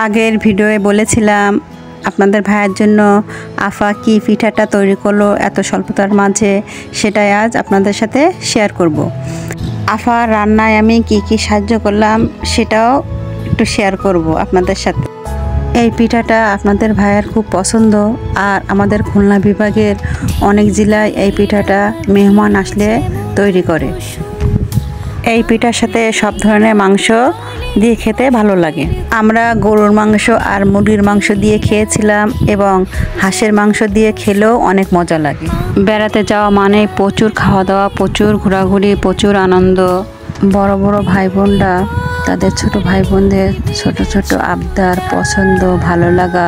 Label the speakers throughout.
Speaker 1: আগের ভিডিওয়ে বলেছিলাম আপনাদের ভাইয়ের জন্য আফা কি পিঠাটা তৈরি করলো এত স্বল্পতার মাঝে, সেটাই আজ আপনাদের সাথে শেয়ার করব। আফা রান্নায় আমি কি সাহায্য করলাম সেটাও একটু শেয়ার করব আপনাদের সাথে। এই পিঠাটা আপনাদের ভাইয়ের খুব পছন্দ, আর আমাদের খুলনা বিভাগের অনেক জেলায় এই পিঠাটা মেহমান আসলে তৈরি করে। এই পিঠার সাথে সব ধরনের মাংস দিয়ে খেতে ভালো লাগে। আমরা গরুর মাংস আর মুরগির মাংস দিয়ে খেয়েছিলাম এবং হাঁসের মাংস দিয়ে খেলেও অনেক মজা লাগে। বেড়াতে যাওয়া মানে প্রচুর খাওয়া দাওয়া, প্রচুর ঘোরাঘুরি, প্রচুর আনন্দ। বড় বড় ভাই বোনরা তাদের ছোট ভাই বোনদের ছোট ছোট আবদার, পছন্দ, ভালো লাগা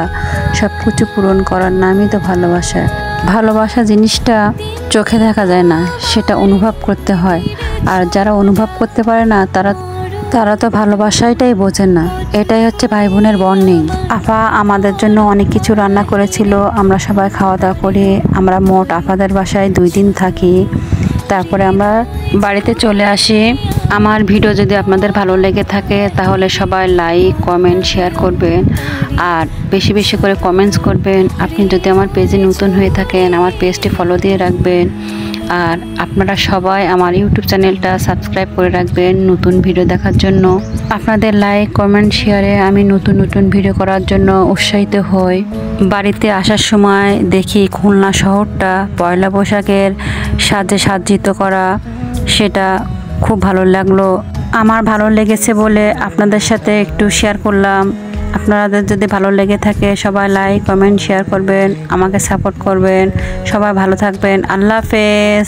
Speaker 1: সব কিছু পূরণ করার নামই তো ভালোবাসা। ভালোবাসা জিনিসটা চোখে দেখা যায় না, সেটা অনুভব করতে হয়। আর যারা অনুভব করতে পারে না তারা তো ভালোবাসাটাই বোঝে না। এটাই হচ্ছে ভাই বোনের বন্ডিং। আফা আমাদের জন্য অনেক কিছু রান্না করেছিল, আমরা সবাই খাওয়া দাওয়া করি। আমরা মোট আফাদের বাসায় 2 দিন থাকি, তারপরে আমরা বাড়িতে চলে আসি। আমার ভিডিও যদি আপনাদের ভালো লেগে থাকে তাহলে সবাই লাইক, কমেন্ট, শেয়ার করবেন, আর বেশি বেশি করে কমেন্টস করবেন। আপনি যদি আমার পেজে নতুন হয়ে থাকেন আমার পেজটি ফলো দিয়ে রাখবেন, আর আপনারা সবাই আমার ইউটিউব চ্যানেলটা সাবস্ক্রাইব করে রাখবেন নতুন ভিডিও দেখার জন্য। আপনাদের লাইক, কমেন্ট, শেয়ারে আমি নতুন নতুন ভিডিও করার জন্য উৎসাহিত হই। বাড়িতে আসার সময় দেখি খুলনা শহরটা পয়লা বৈশাখের সাজে সজ্জিত করা, সেটা খুব ভালো লাগলো। আমার ভালো লেগেছে বলে আপনাদের সাথে একটু শেয়ার করলাম। আপনাদের যদি ভালো লেগে থাকে সবাই লাইক, কমেন্ট, শেয়ার করবেন, আমাকে সাপোর্ট করবেন। সবাই ভালো থাকবেন। আল্লাহ হাফেজ।